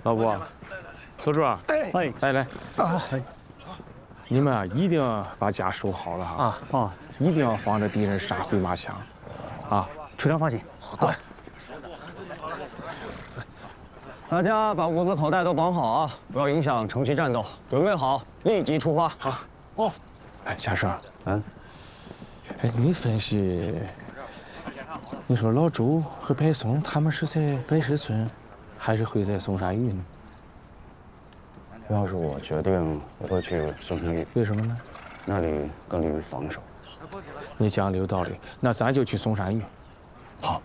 老吴，小朱啊，来，你们啊一定把家守好了哈啊，一定要防着敌人杀回马枪，啊，处长放心，乖。大家把物资口袋都绑好啊，不要影响城区战斗。准备好，立即出发。好。哦，哎，夏生，哎，你分析，你说老周和白松他们是在白石村，还是会在松山峪呢？要是我决定，我会去松山峪。为什么呢？那里更利于防守。你讲的有道理，那咱就去松山峪。好。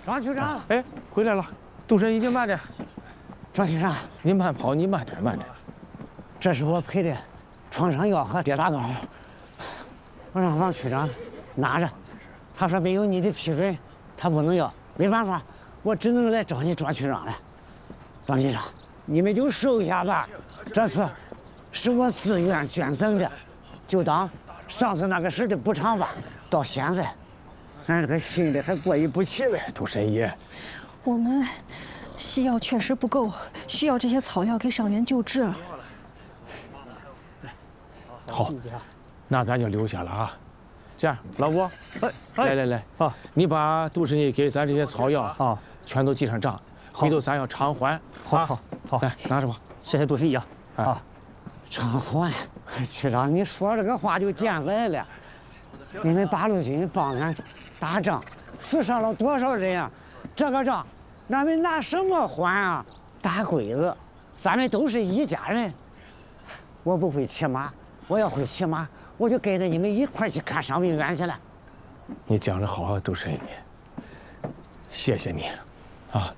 庄局长，哎，回来了。杜神已经慢着。庄局长，你慢跑，你慢点，慢点。这是我配的创伤药和跌打膏，我让王区长拿着，他说没有你的批准，他不能要。没办法，我只能来找你庄区长了。庄局长，你们就收下吧，这次是我自愿捐赠的，就当上次那个事的补偿吧。到现在，俺这个心里还过意不去呗。杜神医，我们西药确实不够，需要这些草药给伤员救治。好，那咱就留下了啊。这样，老吴，来，啊，你把杜神医给咱这些草药啊，全都记上账，回头咱要偿还。好，来拿着吧。谢谢杜神医啊。啊，偿还，区长，你说这个话就见外了。你们八路军帮俺打仗，死伤了多少人啊？这个账，俺们拿什么还啊？打鬼子，咱们都是一家人。我不会骑马，我要会骑马，我就跟着你们一块去看伤病员去了。你讲得好啊，杜神医，谢谢你，啊。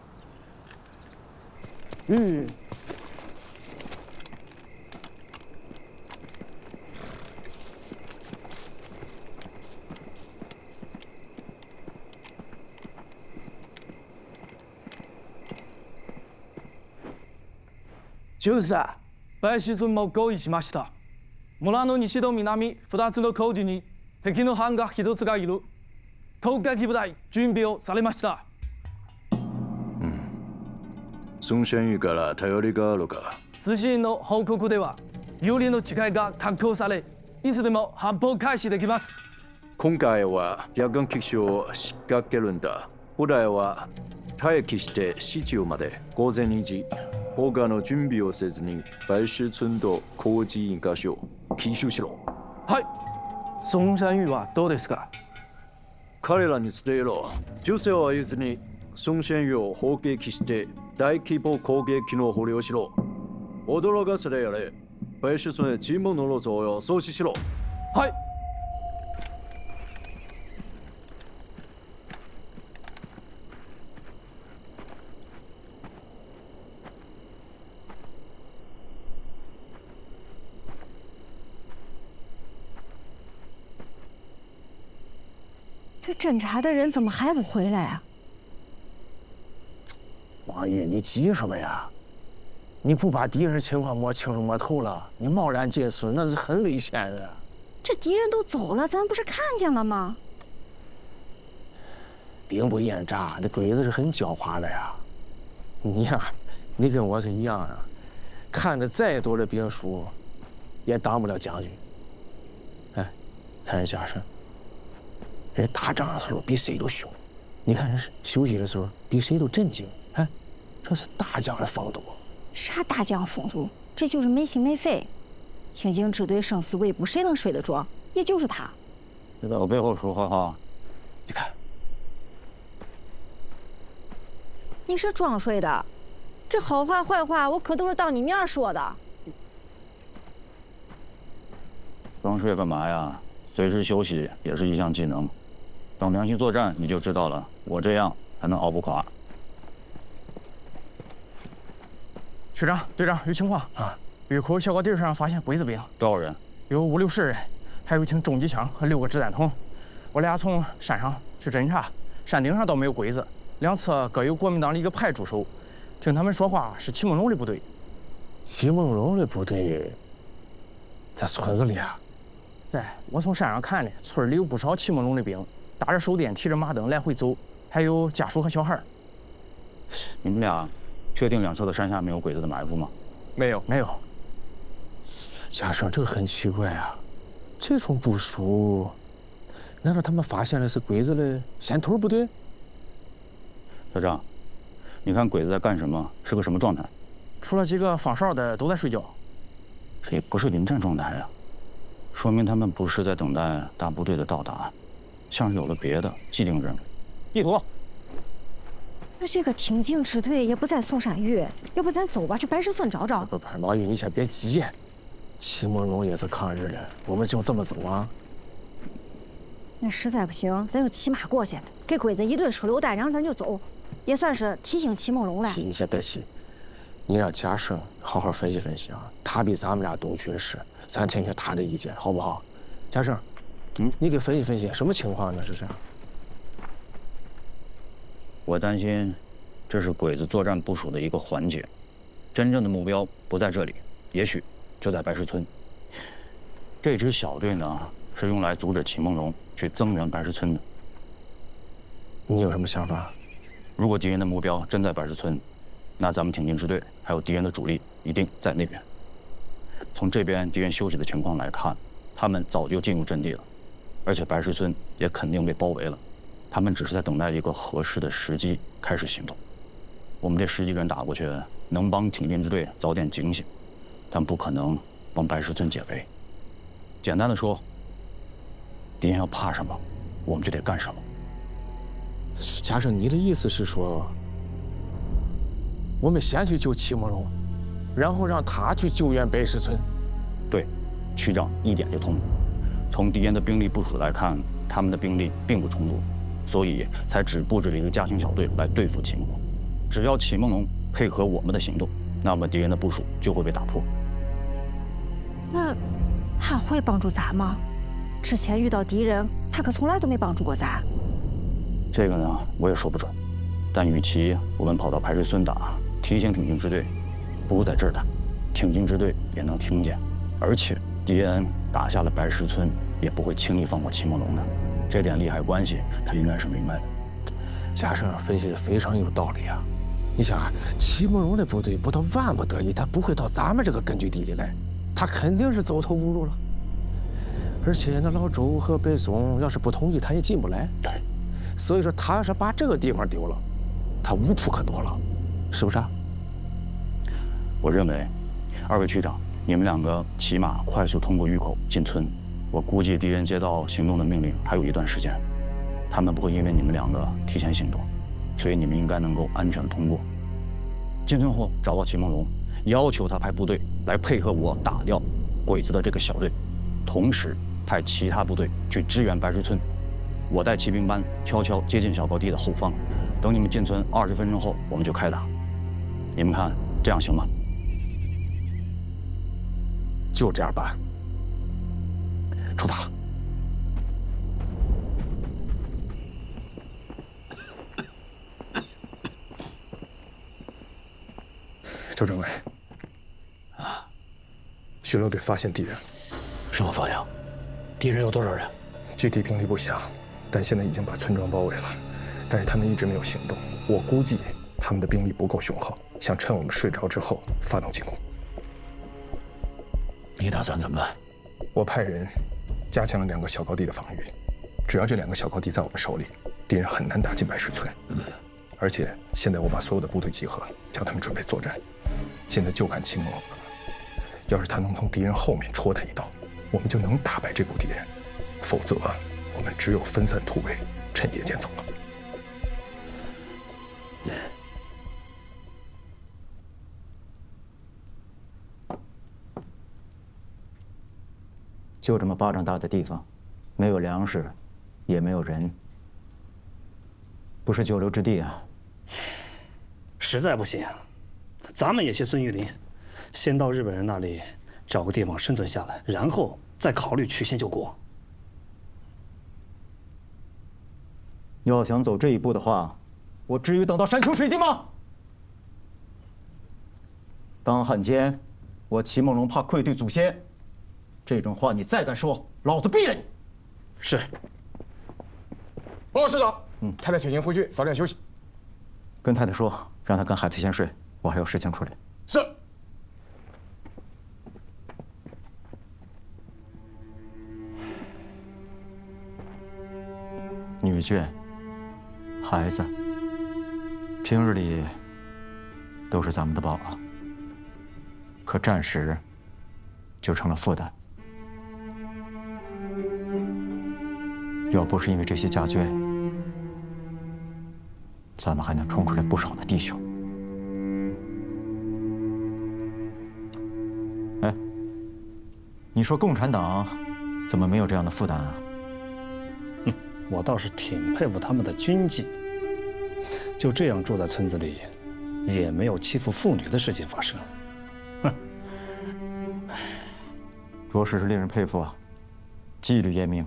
就是さ、白石村も合意しました。村の西と南2つの工事に敵の班が1つがいる。攻撃部隊準備をされました。松山峪から頼りがあるか。通信の報告では、有利の地形が確保され、いつでも発砲開始できます。今回は夜間基地を仕掛けるんだ。部隊は待機して市中まで午前2時。他の準備をせずに白石村と工事1箇所奇襲しろ。はい。松山峪はどうですか？彼らに伝えろ。銃声を合図に松山峪を砲撃して大規模攻撃の捕虜をしろ。驚かせてやれ。白石村へ尋問の路上を阻止しろ。はい。这侦查的人怎么还不回来啊？王爷，你急什么呀？你不把敌人情况摸清楚摸透了，你贸然进村那是很危险的。这敌人都走了，咱不是看见了吗？兵不厌诈，这鬼子是很狡猾的呀。你呀，你跟我是一样啊，看着再多的兵书，也当不了将军。哎，看人夏生。人打仗的时候比谁都凶，你看人休息的时候比谁都镇静，哎，这是大将的风度。啥大将风度？这就是没心没肺。听经支队生死未卜，谁能睡得着？也就是他。别在我背后说坏话。你看，你是装睡的，这好话坏话我可都是当你面说的。装睡干嘛呀？随时休息也是一项技能。等良心作战，你就知道了。我这样才能熬不垮。学长、队长，有情况啊！峪口小高地上发现鬼子兵，多少人？有5、60人，还有一挺重机枪和6个子弹筒。我俩从山上去侦查，山顶上倒没有鬼子，两侧各有国民党的一个排驻守。听他们说话是齐梦龙的部队。齐梦龙的部队在村子里啊？我从山上看的，村里有不少齐梦龙的兵，打着手电，提着马灯来回走，还有家属和小孩。你们俩确定两侧的山下没有鬼子的埋伏吗？没有。没有。嘉生，这个很奇怪啊，这种部署，难道他们发现的是鬼子的先头部队？小张，你看鬼子在干什么？是个什么状态？除了几个放哨的都在睡觉。这也不是临战状态呀，说明他们不是在等待大部队的到达，像是有了别的既定任务。地图。那这个挺进支队也不在松山峪，要不咱走吧，去白石村找找。不，老于，你先别急，齐梦龙也是抗日的，我们就这么走啊？那实在不行，咱就骑马过去，给鬼子一顿手榴弹，然后咱就走，也算是提醒齐梦龙了。你先别急，你让嘉生好好分析分析啊，他比咱们俩懂军事，咱听听他的意见，好不好？嘉生，你给分析分析，什么情况呢？是这样。我担心，这是鬼子作战部署的一个环节，真正的目标不在这里，也许就在白石村。这支小队呢，是用来阻止齐梦龙去增援白石村的。你有什么想法？如果敌人的目标真在白石村，那咱们挺进支队还有敌人的主力一定在那边。从这边敌人休息的情况来看，他们早就进入阵地了，而且白石村也肯定被包围了。他们只是在等待一个合适的时机开始行动。我们这10几个人打过去，能帮挺进支队早点警醒，但不可能帮白石村解围。简单的说，敌人要怕什么，我们就得干什么。嘉生，你的意思是说，我们先去救齐梦龙，然后让他去救援白石村？对，区长一点就通了。从敌人的兵力部署来看，他们的兵力并不充足，所以才只布置了一个家庭小队来对付齐梦龙。只要齐梦龙配合我们的行动，那么敌人的部署就会被打破。那他会帮助咱吗？之前遇到敌人，他可从来都没帮助过咱。这个呢，我也说不准。但与其我们跑到白石村打，提醒挺进支队，不如在这儿打，挺进支队也能听见。而且敌人打下了白石村，也不会轻易放过齐梦龙的。这点利害关系，他应该是明白的。嘉生分析的非常有道理啊！你想啊，齐梦龙的部队不到万不得已，他不会到咱们这个根据地里来，他肯定是走投无路了。而且那老周和白松要是不同意，他也进不来。对，所以说他要是把这个地方丢了，他无处可躲了，是不是啊？我认为，2位区长，你们2个骑马快速通过峪口进村。我估计敌人接到行动的命令还有一段时间，他们不会因为你们2个提前行动，所以你们应该能够安全通过。进村后找到齐梦龙，要求他派部队来配合我打掉鬼子的这个小队，同时派其他部队去支援白石村。我带骑兵班悄悄接近小高地的后方，等你们进村20分钟后，我们就开打。你们看这样行吗？就这样办。出发。周政委，巡逻队发现敌人。什么方向？敌人有多少人？具体兵力不详，但现在已经把村庄包围了。但是他们一直没有行动，我估计他们的兵力不够雄厚，想趁我们睡着之后发动进攻。你打算怎么办？我派人加强了2个小高地的防御，只要这2个小高地在我们手里，敌人很难打进白石村。而且现在我把所有的部队集合，叫他们准备作战。现在就看齐梦龙了。要是他能从敌人后面戳他一刀，我们就能打败这股敌人；否则，我们只有分散突围，趁夜间走了。就这么巴掌大的地方，没有粮食，也没有人，不是久留之地啊！实在不行，咱们也学孙玉林，先到日本人那里找个地方生存下来，然后再考虑曲线救国。要想走这一步的话，我至于等到山穷水尽吗？当汉奸，我齐梦龙怕愧对祖先。这种话你再敢说，老子毙了你！是。报告师长，太太请您回去早点休息。跟太太说，让她跟孩子先睡，我还有事情处理。是。女眷、孩子，平日里都是咱们的宝啊，可战时就成了负担。要不是因为这些家眷，咱们还能冲出来不少的弟兄。哎，你说共产党怎么没有这样的负担啊？我倒是挺佩服他们的军纪，就这样住在村子里，也没有欺负妇女的事情发生。哼，着实是令人佩服啊，纪律严明。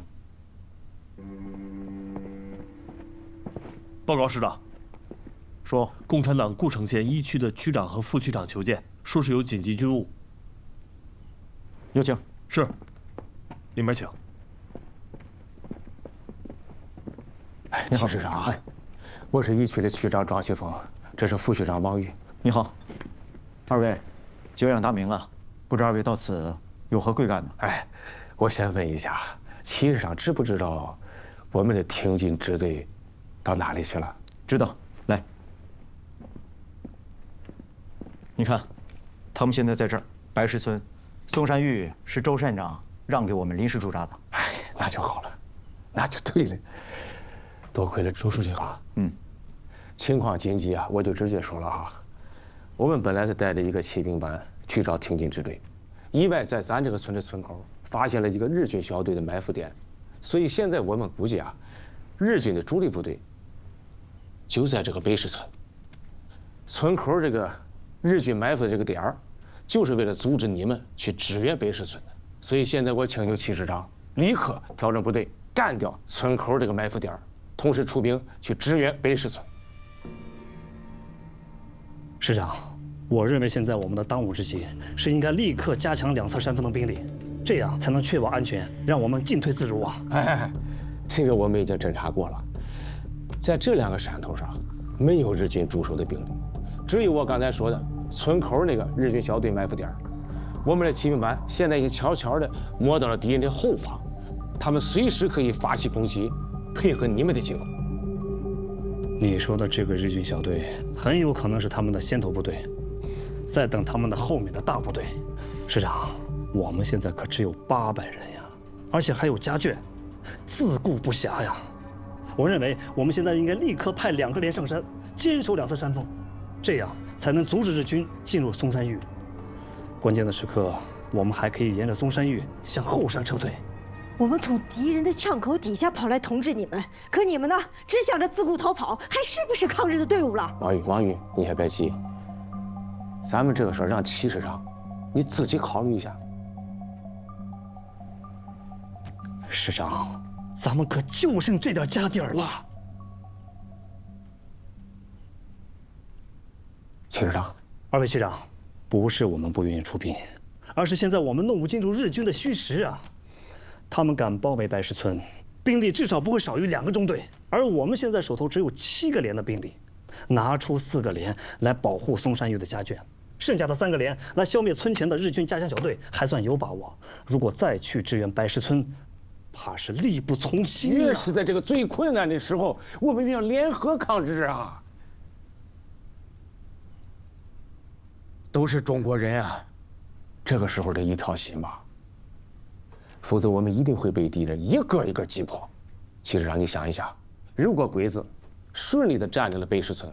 报告师长，说共产党故城县1区的区长和副区长求见，说是有紧急军务。有请。是，里面请。哎，齐师长，我是1区的区长庄旭峰，这是副区长王宇。你好，二位久仰大名了，不知二位到此有何贵干呢？哎，我先问一下，齐师长知不知道我们的挺进支队到哪里去了？知道，来，你看，他们现在在这儿，白石村，松山峪是周县长让给我们临时驻扎的。哎，那就好了，那就对了。多亏了周书记啊。情况紧急啊，我就直接说了哈。我们本来是带着一个骑兵班去找挺进支队，意外在咱这个村的村口发现了一个日军小队的埋伏点，所以现在我们估计啊，日军的主力部队就在这个北石村。村口这个日军埋伏的这个点儿，就是为了阻止你们去支援北石村的。所以现在我请求齐师长立刻调整部队，干掉村口这个埋伏点儿，同时出兵去支援北石村。师长，我认为现在我们的当务之急是应该立刻加强两侧山峰的兵力，这样才能确保安全，让我们进退自如啊！哎，这个我们已经侦查过了，在这2个山头上没有日军驻守的兵力，只有我刚才说的村口那个日军小队埋伏点。我们的骑兵班现在已经悄悄地摸到了敌人的后方，他们随时可以发起攻击，配合你们的进攻。你说的这个日军小队很有可能是他们的先头部队，在等他们的后面的大部队。师长，我们现在可只有800人呀，而且还有家眷，自顾不暇呀。我认为我们现在应该立刻派2个连上山，坚守两侧山峰，这样才能阻止日军进入松山峪。关键的时刻，我们还可以沿着松山峪向后山撤退。我们从敌人的枪口底下跑来统治你们，可你们呢，只想着自顾逃跑，还是不是抗日的队伍了？王宇，你也别急，咱们这个事儿让齐师长你自己考虑一下。师长，咱们可就剩这点家底儿了。齐师长，2位区长，不是我们不愿意出兵，而是现在我们弄不清楚日军的虚实啊。他们敢包围白石村，兵力至少不会少于2个中队，而我们现在手头只有7个连的兵力，拿出4个连来保护松山峪的家眷，剩下的3个连来消灭村前的日军加强小队，还算有把握。如果再去支援白石村，怕是力不从心啊。越是在这个最困难的时候，我们要联合抗日啊！都是中国人啊，这个时候得一条心吧。否则我们一定会被敌人一个一个击破。其实让你想一想，如果鬼子顺利地占领了北石村，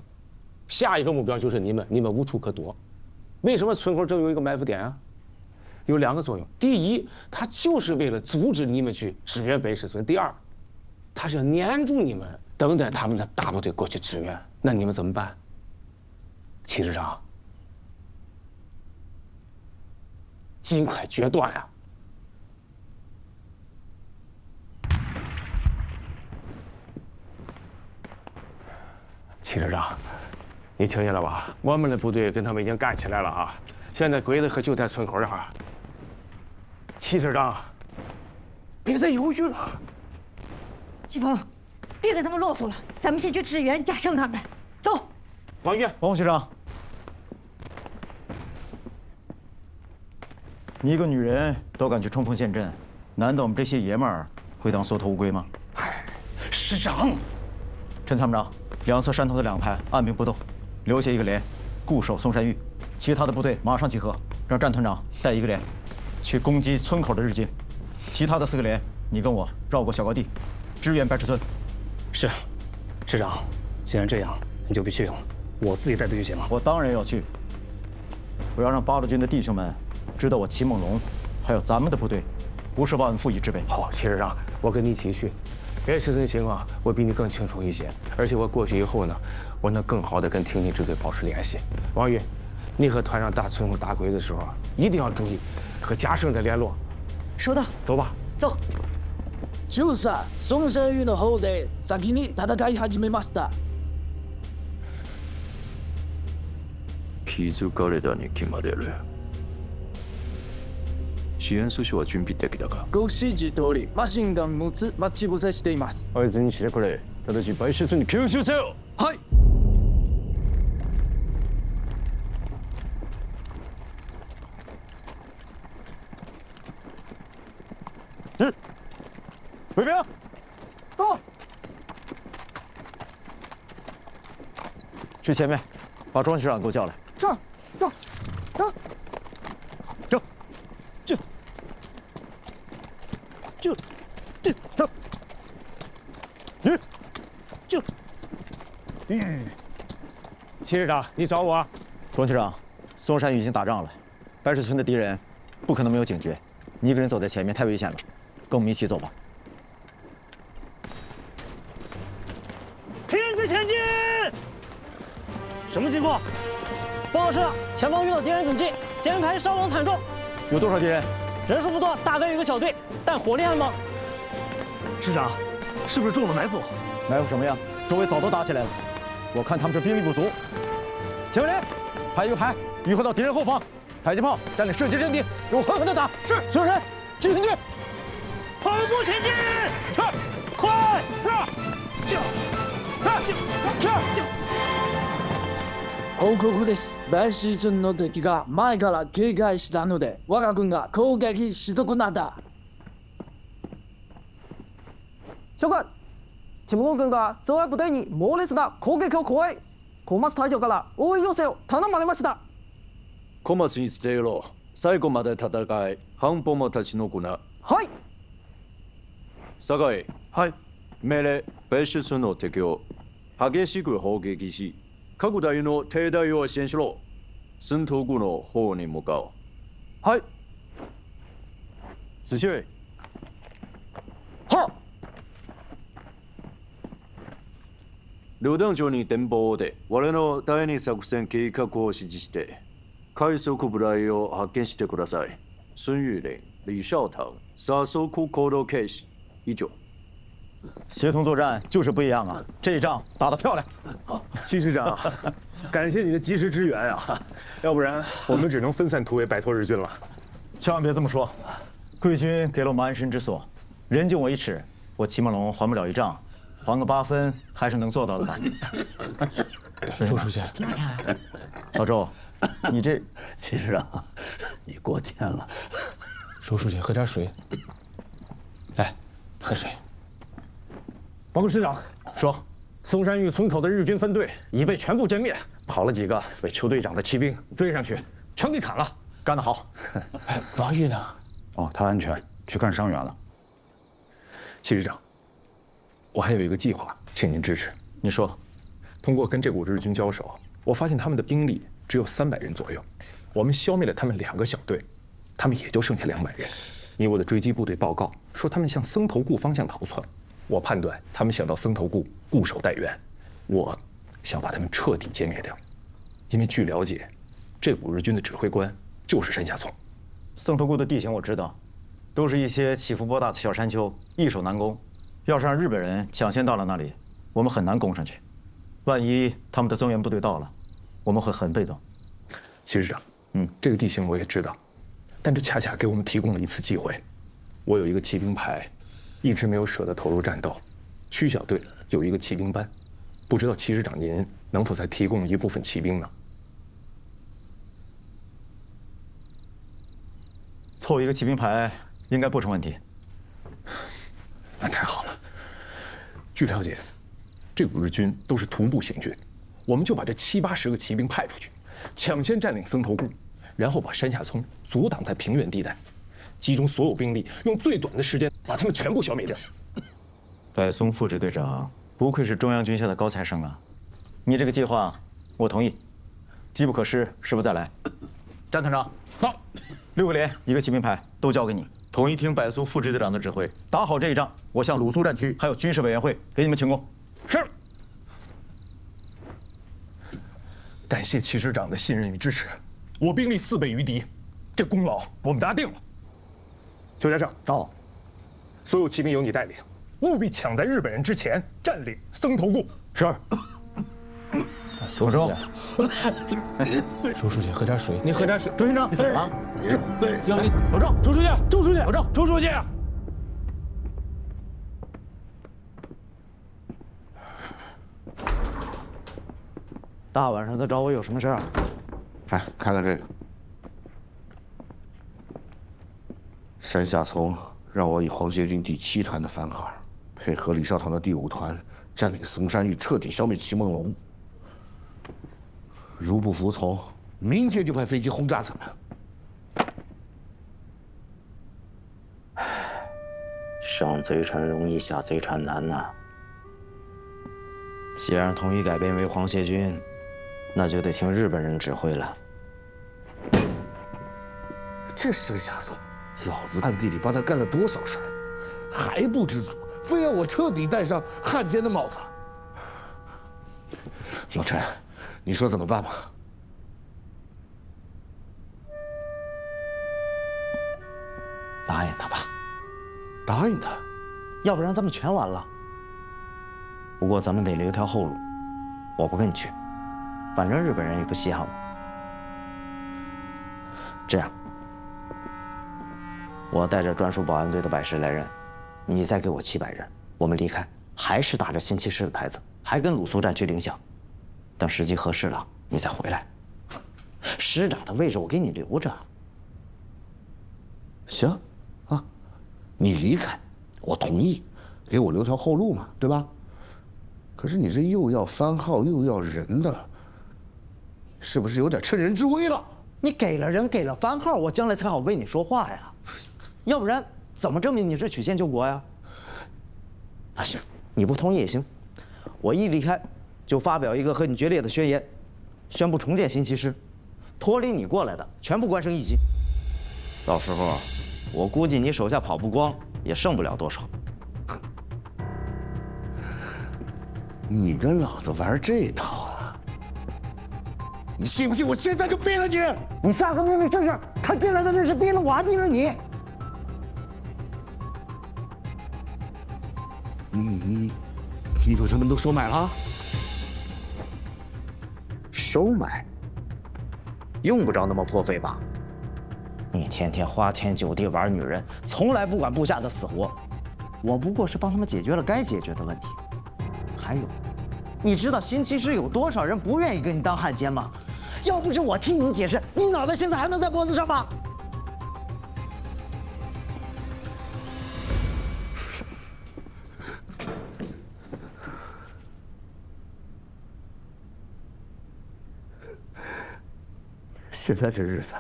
下一个目标就是你们无处可躲。为什么村口正有一个埋伏点啊？有2个作用：第一，它就是为了阻止你们去支援北石村；第二，它是要黏住你们，等待他们的大部队过去支援。那你们怎么办？齐师长，尽快决断呀！齐师长，你听见了吧？我们的部队跟他们已经干起来了啊！现在鬼子可就在村口这哈。齐师长，别再犹豫了。季风，别跟他们啰嗦了，咱们先去支援加胜他们。走。王宇，王副区长，你一个女人都敢去冲锋陷阵，难道我们这些爷们儿会当缩头乌龟吗？嗨，师长，陈参谋长，两侧山头的2排按兵不动，留下1个连，固守松山峪，其他的部队马上集合，让战团长带1个连去攻击村口的日军，其他的4个连你跟我绕过小高地，支援白石村。是，师长，既然这样，你就别去了，我自己带队就行了。我当然要去，我要让八路军的弟兄们知道我齐梦龙还有咱们的部队不是忘恩负义之辈。好，齐师长，我跟你一起去。白石村情况我比你更清楚一些，而且我过去以后呢，我能更好的跟挺进支队保持联系。王宇，你和团长打村口打鬼子的时候，一定要注意和嘉盛的联络。收到。走吧。走。中佐、松山峪の方で先に戦い始めました。気づかれたに決まれる。支援素子は準備できたか？ご指示通り、マシンガン6つ待ち伏せしています。合図にしてくれ。直ち白石村に吸収せよ。はい。卫兵，到。去前面，把庄学长给我叫来。是，到，到，走，就，走，就，齐师长，你找我？庄学长，松山峪已经打仗了，白石村的敌人不可能没有警觉，你一个人走在前面太危险了，跟我们一起走吧。停止前进！什么情况？报告师长，前方遇到敌人阻击，前排伤亡惨重。有多少敌人？人数不多，大概有1个小队，但火力很猛。师长，是不是中了埋伏？埋伏什么呀？周围早都打起来了。我看他们这兵力不足。前面连，排1个排，迂回到敌人后方，迫击炮占领射击阵地，给我狠狠的打！是，所有人进行队，跑步前进！快！報告です。白石村の敵が前から警戒したので、我が軍が攻撃し損なった。長官、ティモン軍が増援部隊に猛烈な攻撃を加え、小松隊長から応援要請を頼まれました。小松に伝えろ。最後まで戦い、半歩も立ち退くな。はい。酒井。はい。命令、白石村の敵を激しく砲撃し、各隊の停滞を支援しろ。戦闘区の方に向かう。はい。子秀。は。旅団長に電報で、我の第2作戦計画を指示して、快速部隊を派遣してください。孙玉林、李少棠、杀速行動開始。以上。协同作战就是不一样啊！这一仗打得漂亮。齐师长，感谢你的及时支援啊，要不然我们只能分散突围，摆脱日军了。千万别这么说，贵军给了我们安身之所，人敬我1尺，我齐梦龙还不了1丈，还个8分还是能做到的吧？周书记，老周，你这齐师长，你过谦了。周书记，喝点水。来，喝水。报告师长，说，松山峪村口的日军分队已被全部歼灭，跑了几个为邱队长的骑兵追上去，全给砍了。干得好！王玉呢？哦，他安全，去看伤员了。齐师长，我还有一个计划，请您支持。你说，通过跟这股日军交手，我发现他们的兵力只有300人左右，我们消灭了他们2个小队，他们也就剩下200人。以我的追击部队报告说，他们向僧头固方向逃窜。我判断他们想到僧头固固守待援，我想把他们彻底歼灭掉。因为据了解，这股日军的指挥官就是山下聪。僧头固的地形我知道，都是一些起伏波大的小山丘，易守难攻。要是让日本人抢先到了那里，我们很难攻上去。万一他们的增援部队到了，我们会很被动。齐师长，这个地形我也知道，但这恰恰给我们提供了一次机会。我有一个骑兵排。一直没有舍得投入战斗，区小队有一个骑兵班，不知道齐师长您能否再提供一部分骑兵呢？凑一个骑兵排应该不成问题。那太好了。据了解，这股日军都是徒步行军，我们就把这70-80个骑兵派出去，抢先占领僧头固，然后把山下村阻挡在平原地带，集中所有兵力，用最短的时间把他们全部消灭掉。柏松副支队长，不愧是中央军校的高材生啊！你这个计划，我同意。机不可失，失不再来。詹团长，好，6个连1个骑兵排都交给你，统一听柏松副支队长的指挥，打好这一仗。我向鲁肃战区还有军事委员会给你们请功。是。感谢齐师长的信任与支持，我兵力4倍于敌，这功劳我们答定了。邱家胜，到，所有骑兵由你带领，务必抢在日本人之前占领僧头固。是。周书记，周书记，喝点水。你喝点水。周军长，你怎么了？让你保证。周书记，周书记，保证。周书记。大晚上的找我有什么事儿？来看看这个，山下从让我以皇协军第7团的番号，配合李少棠的第5团，占领嵩山峪，彻底消灭齐梦龙。如不服从，明天就派飞机轰炸他们。上贼船容易，下贼船难呐。既然统一改编为皇协军，那就得听日本人指挥了。这山下松，老子暗地里帮他干了多少事儿，还不知足，非要我彻底戴上汉奸的帽子。老陈，你说怎么办吧？答应他吧。答应他，要不然咱们全完了。不过咱们得留条后路，我不跟你去，反正日本人也不稀罕我。这样，我带着专属保安队的110来人，你再给我700人，我们离开，还是打着新七师的牌子，还跟鲁肃战区领饷。等时机合适了，你再回来。师长的位置我给你留着。行，啊，你离开，我同意，给我留条后路嘛，对吧？可是你这又要番号又要人的，是不是有点趁人之危了？你给了人，给了番号，我将来才好为你说话呀。要不然怎么证明你是曲线救国呀？那行，你不同意也行，我一离开就发表一个和你决裂的宣言，宣布重建新七师，脱离你过来的全部官升1级。到时候，我估计你手下跑不光，也剩不了多少。你跟老子玩这套啊？你信不信我现在就毙了你？你下个命令试试，看进来的人是毙了我还毙了你？你把他们都收买了？收买？用不着那么破费吧？你天天花天酒地玩女人，从来不管部下的死活。我不过是帮他们解决了该解决的问题。还有，你知道新七师有多少人不愿意跟你当汉奸吗？要不是我替你解释，你脑袋现在还能在脖子上吗？现在这日子，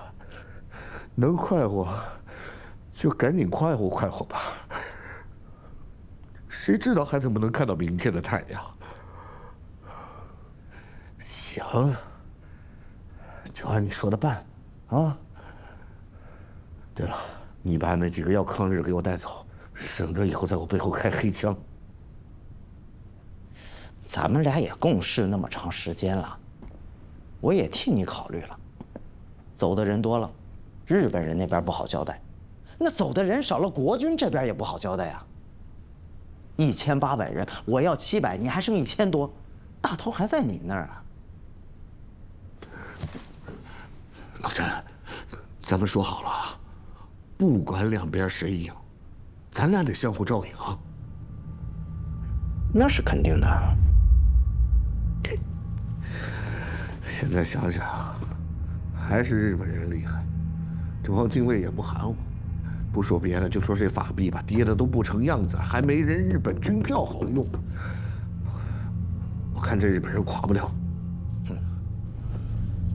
能快活就赶紧快活快活吧。谁知道还能不能看到明天的太阳？行，就按你说的办，啊。对了，你把那几个要抗日给我带走，省得以后在我背后开黑枪。咱们俩也共事那么长时间了，我也替你考虑了。走的人多了，日本人那边不好交代；那走的人少了，国军这边也不好交代呀。1800人，我要700，你还剩1000多，大头还在你那儿啊。老陈，咱们说好了，不管两边谁赢，咱俩得相互照应啊。那是肯定的。现在想想，还是日本人厉害，这帮禁卫也不喊我，不说别的，就说这法币吧，跌的都不成样子，还没人日本军票好用。我看这日本人垮不了。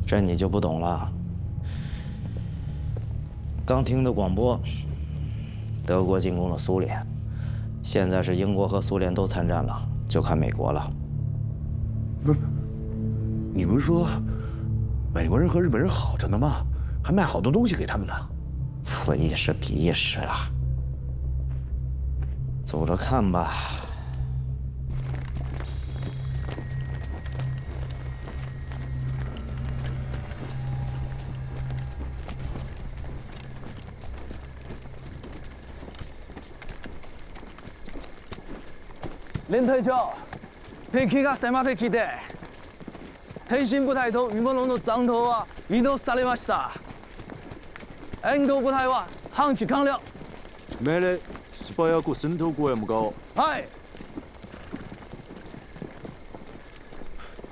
这你就不懂了。刚听的广播，德国进攻了苏联，现在是英国和苏联都参战了，就看美国了。不是，你们说美国人和日本人好着呢吗？还卖好多东西给他们呢。此一时彼一时啊，走着看吧。連隊長、敵が迫ってきて、挺身部隊と見物の残党は移動されました。援護部隊は半地完了。命令、素早く戦闘区へ向かおう。はい。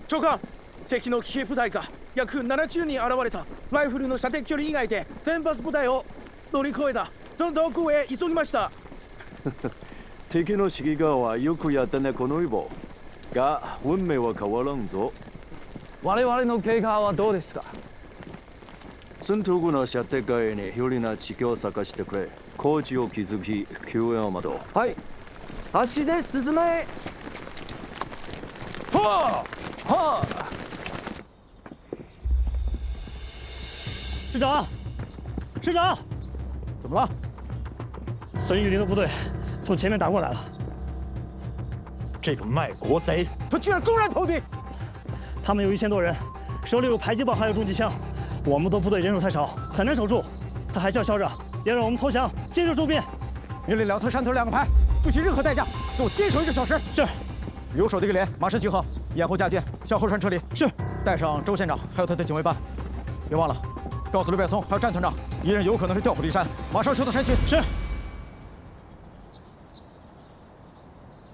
長官、敵の騎兵部隊が約70人現れた。ライフルの射程距離以外で先発部隊を乗り越えた。その遠くへ急ぎました。敵の指揮官はよくやったねこのイボ。が運命は変わらんぞ。我々の経過はどうですか。戦闘区の射程外に有利な地形を探してくれ。工事を築き救援を待とう。はい。足で進め。はあはあ。师长，师长，怎么了？孙玉林的部队从前面打过来了。这个卖国贼，他居然公然投敌！他们有1000多人，手里有迫击炮，还有重机枪。我们的部队人手太少，很难守住。他还叫嚣着要让我们投降，接受周边。命令两侧山头2个排，不惜任何代价给我坚守1个小时。是。留守的一个连马上集合，掩护架舰向后山撤离。是。带上周县长还有他的警卫班，别忘了告诉刘柏松还有战团长，敌人有可能是调虎离山，马上撤到山区。是。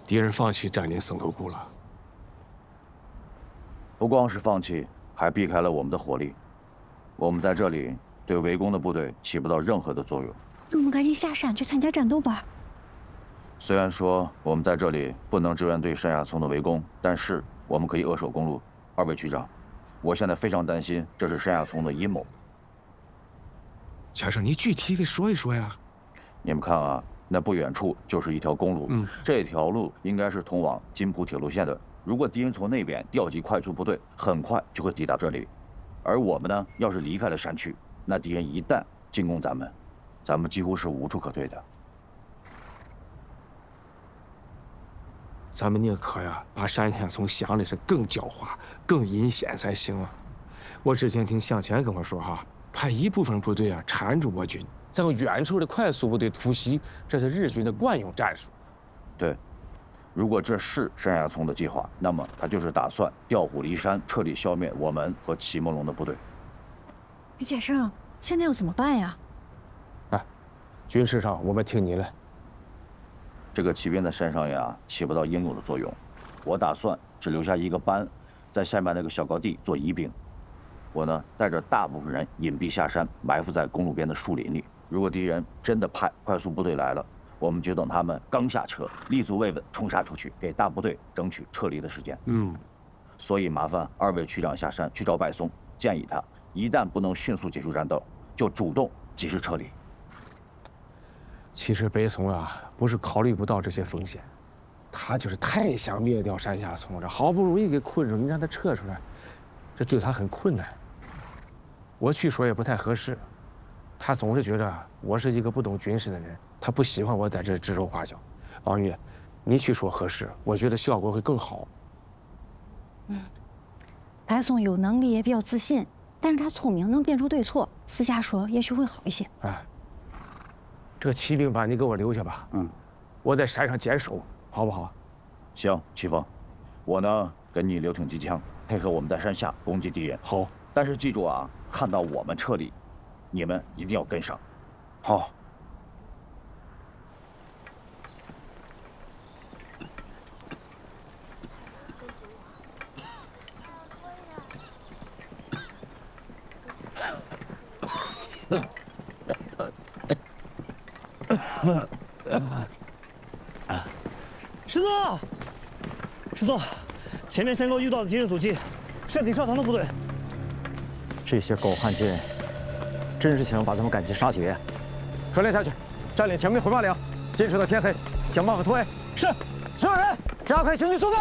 敌人放弃占领森头谷了。不光是放弃，还避开了我们的火力。我们在这里对围攻的部队起不到任何的作用。我们赶紧下山去参加战斗吧。虽然说我们在这里不能支援对山下村的围攻，但是我们可以扼守公路。2位局长，我现在非常担心这是山下村的阴谋。先生，你具体给说一说呀。你们看啊，那不远处就是一条公路，这条路应该是通往金浦铁路线的。如果敌人从那边调集快速部队，很快就会抵达这里。而我们呢，要是离开了山区，那敌人一旦进攻咱们几乎是无处可退的。咱们宁可呀，把山下村想的是更狡猾、更阴险才行啊！我之前听向前跟我说哈，派一部分部队啊缠住我军，再用远处的快速部队突袭，这是日军的惯用战术。对。如果这是山下村的计划，那么他就是打算调虎离山，彻底消灭我们和齐梦龙的部队。李先生，现在要怎么办呀？哎，军事上我们听你的。这个骑兵在山上呀起不到应有的作用，我打算只留下1个班，在下面那个小高地做疑兵。我呢带着大部分人隐蔽下山，埋伏在公路边的树林里。如果敌人真的派快速部队来了，我们就等他们刚下车，立足未稳，冲杀出去，给大部队争取撤离的时间。所以麻烦2位区长下山去找柏松，建议他一旦不能迅速结束战斗，就主动及时撤离。其实柏松啊，不是考虑不到这些风险，他就是太想灭掉山下村了。好不容易给困住，你让他撤出来，这对他很困难。我去说也不太合适，他总是觉得我是一个不懂军事的人。他不喜欢我在这指手画脚，王玉，你去说合适，我觉得效果会更好。白松有能力也比较自信，但是他聪明，能辨出对错，私下说也许会好一些。哎，这个骑兵班你给我留下吧，我在山上坚守，好不好？行，齐峰，我呢跟你留挺机枪，配合我们在山下攻击敌人。好，但是记住啊，看到我们撤离，你们一定要跟上。好。师座，师座，前面山沟遇到的敌人足迹，山顶上膛的部队。这些狗汉奸，真是想把咱们赶尽杀绝。传令下去，占领前面的回马岭，坚持到天黑，想办法突围。是，所有人加快行进速度。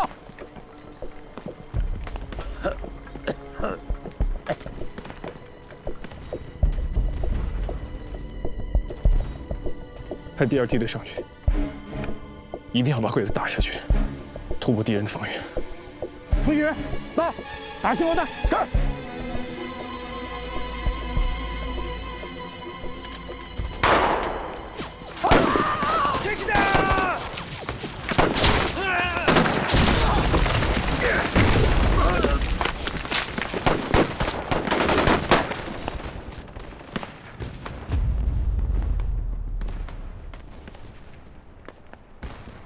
派第2梯队上去，一定要把鬼子打下去，突破敌人的防御。同学，到，打醒我的，干！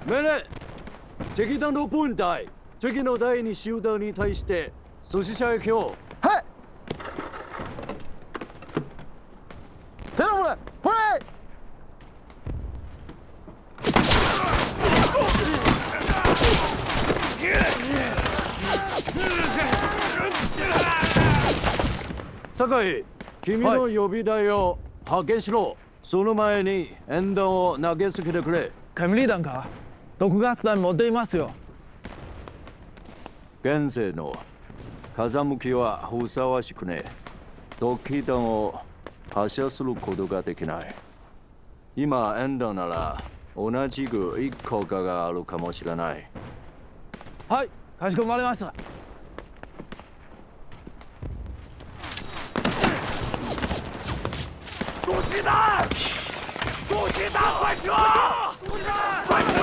命令！敵弾の分隊、敵の第2集団に対して阻止射撃を。はい。テロムレ、プレイ！酒井、君の予備隊を派遣しろ。その前に演弾を投げつけてくれ。煙弾か？毒ガス弾持っていますよ。現世の風向きはふさわしくね。毒気弾を発射することができない。今演弾なら同じく1個があるかもしれない。はい、かしこまりました。毒气弹！毒气弹，快撤！快撤！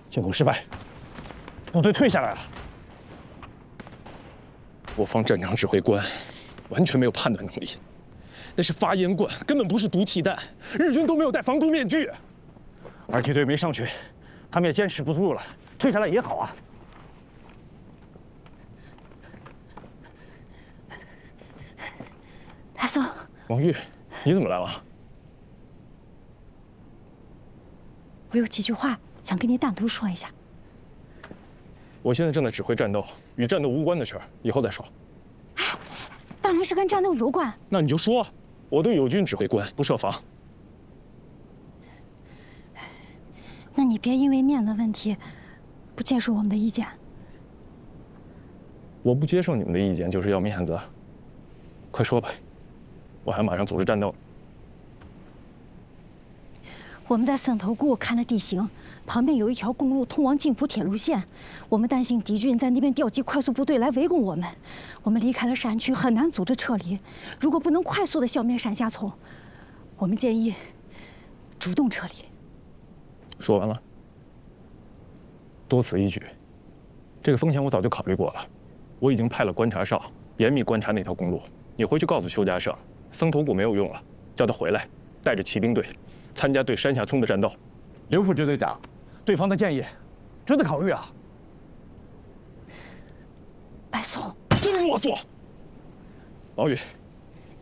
进攻失败，部队退下来了。我方战场指挥官完全没有判断能力，那是发烟罐，根本不是毒气弹。日军都没有戴防毒面具。2梯队没上去，他们也坚持不住了，退下来也好啊。大宋，王玉，你怎么来了？我有几句话想跟你单独说一下。我现在正在指挥战斗，与战斗无关的事儿以后再说。当然是跟战斗有关。那你就说，我对友军指挥官不设防。那你别因为面子问题不接受我们的意见。我不接受你们的意见就是要面子。快说吧，我还马上组织战斗。我们在森头谷看了地形，旁边有一条公路通往津浦铁路线，我们担心敌军在那边调集快速部队来围攻我们。我们离开了山区，很难组织撤离。如果不能快速的消灭山下丛，我们建议主动撤离。说完了。多此一举，这个风险我早就考虑过了。我已经派了观察哨严密观察那条公路。你回去告诉邱家胜，僧头谷没有用了，叫他回来，带着骑兵队参加对山下村的战斗。刘副支队长，对方的建议值得考虑啊。白松，不啰嗦。王宇，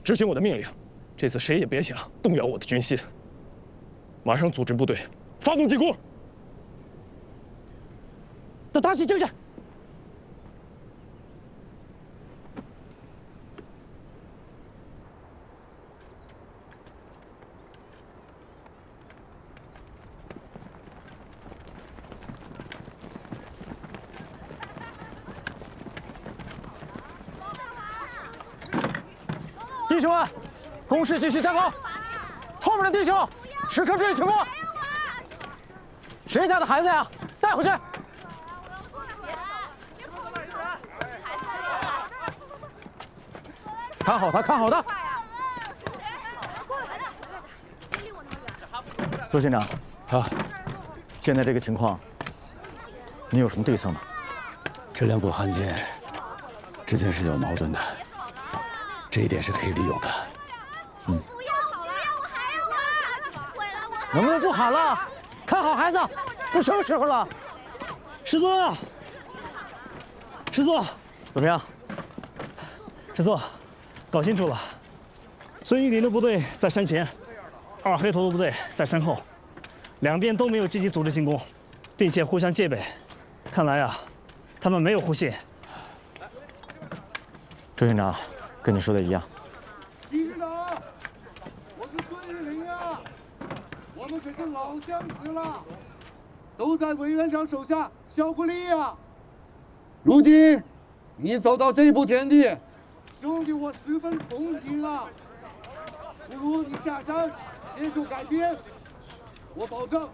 执行我的命令，这次谁也别想动摇我的军心。马上组织部队，发动进攻。打起精神！弟兄们，攻势继续加高！后面的弟兄，时刻注意情况。谁家的孩子呀？带回去！看好他，看好他！周县长，啊，现在这个情况，你有什么对策吗？这两股汉奸之间是有矛盾的，这一点是可以利用的。不喊了，看好孩子，都什么时候了？师座，师座，怎么样？师座，搞清楚了，孙玉林的部队在山前，二黑头的部队在山后，两边都没有积极组织进攻，并且互相戒备。看来啊，他们没有互信。周县长，跟你说的一样。李师长，我是孙玉林啊，我们可是老相识了，都在委员长手下效过力啊。如今你走到这步田地，兄弟我十分同情啊。不如你下山接受改编，我保证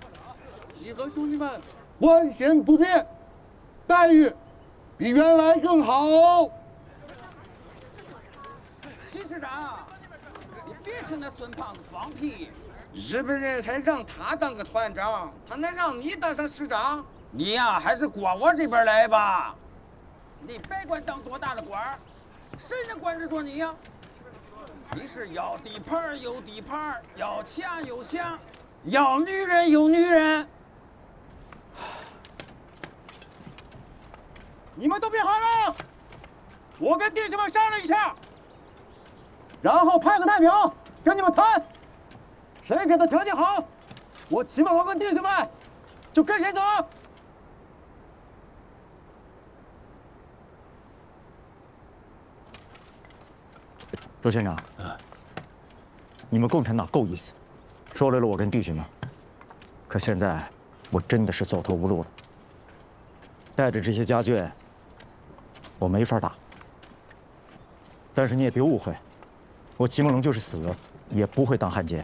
你和兄弟们万险不变，待遇比原来更好。徐师长，你别听那孙胖子放屁，日本人才让他当个团长，他能让你当上师长？你呀，还是过我这边来吧。你别管当多大的官儿，谁能管得着你呀？你是要地盘有地盘，要钱有钱，要女人有女人。你们都别喊了，我跟弟兄们商量一下，然后派个代表跟你们谈，谁给的条件好，我起码我跟弟兄们就跟谁走。周县长，你们共产党够意思，收留了我跟弟兄们，可现在我真的是走投无路了。带着这些家眷，我没法打。但是你也别误会，我齐梦龙就是死也不会当汉奸。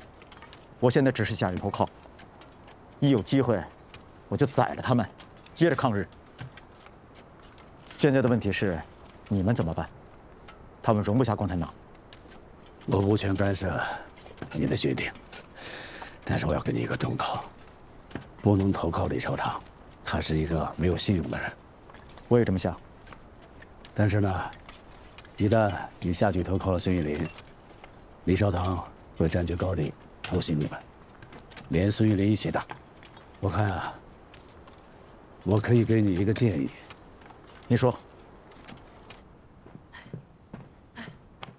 我现在只是下人投靠，一有机会，我就宰了他们，接着抗日。现在的问题是，你们怎么办？他们容不下共产党。我无权干涉你的决定，但是我要给你一个忠告：不能投靠李少棠，他是一个没有信用的人。我也这么想。但是呢，一旦你下去投靠了孙玉林，李少棠会占据高地偷袭你们，连孙玉林一起打。我看啊，我可以给你一个建议。你说。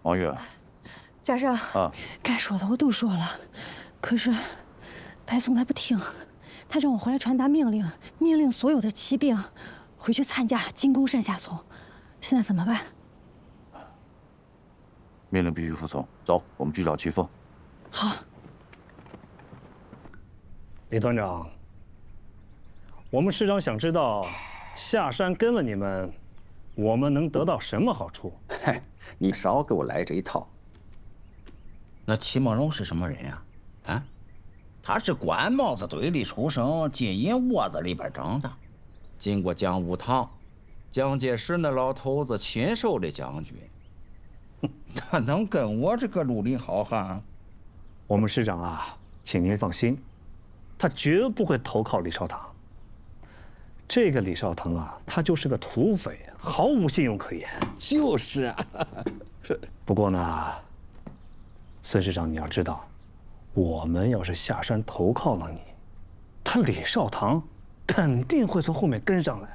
王玉。家长，该说的我都说了，可是白松他不听，他让我回来传达命令，命令所有的骑兵回去参加进攻山下村。现在怎么办？命令必须服从。走，我们去找齐凤。好。李团长，我们师长想知道，下山跟了你们，我们能得到什么好处？嗨，你少给我来这一套。那齐梦龙是什么人呀？啊，他是官帽子堆里出生，金银窝子里边长大，经过讲武堂，蒋介石那老头子亲授的将军，他能跟我这个绿林好汉？我们师长啊，请您放心，他绝不会投靠李少棠。这个李少棠啊，他就是个土匪，毫无信用可言。就是啊。不过呢，孙师长，你要知道，我们要是下山投靠了你，他李少棠肯定会从后面跟上来，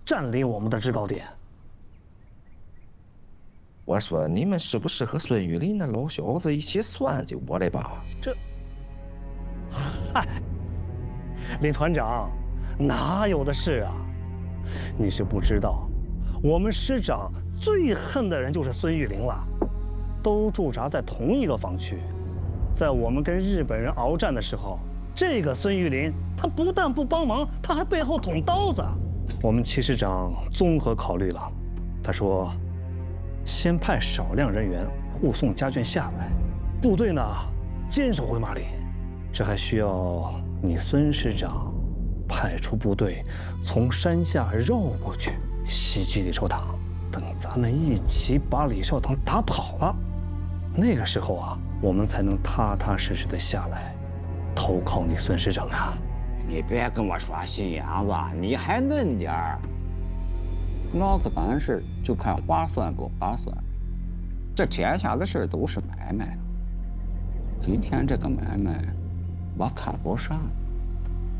占领我们的制高点。我说你们是不是和孙玉林那老小子一起算计我的吧？这，嗨，李团长，哪有的事啊？你是不知道，我们师长最恨的人就是孙玉林了。都驻扎在同一个防区，在我们跟日本人鏖战的时候，这个孙玉林他不但不帮忙，他还背后捅刀子。我们齐师长综合考虑了，他说，先派少量人员护送家眷下来，部队呢坚守回马里。这还需要你孙师长派出部队从山下绕过去袭击李少棠。等咱们一起把李少棠打跑了，那个时候啊，我们才能踏踏实实的下来，投靠你孙师长啊！你别跟我耍心眼子，你还嫩点儿。老子办事就看划算不划算，这天下的事都是买卖。今天这个买卖，我看不上。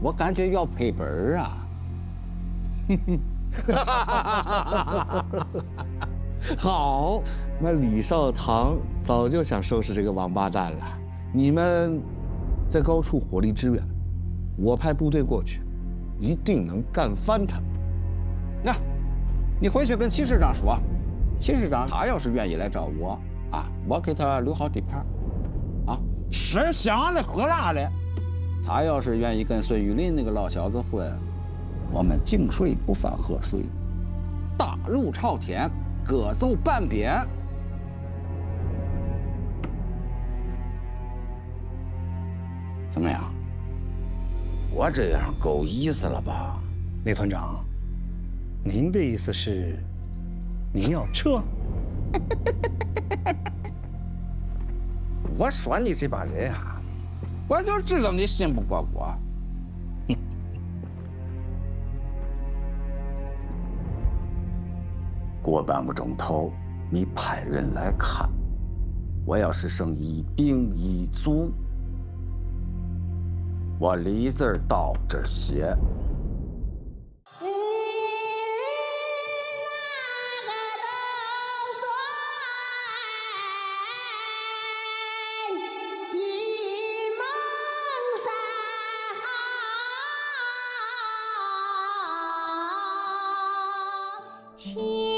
我感觉要赔本儿啊。好，那李少棠早就想收拾这个王八蛋了。你们在高处火力支援，我派部队过去，一定能干翻他。那，你回去跟齐师长说，齐师长他要是愿意来找我啊，我给他留好地盘，啊，吃香的喝辣的。他要是愿意跟孙玉林那个老小子混，我们井水不犯河水，大路朝天，各走半边。怎么样？我这样够意思了吧？李团长，您的意思是，您要撤？我说你这帮人啊，我就知道你信不过我。过半个钟头，你派人来看。我要是剩一兵一卒，我李字儿到这儿写。情。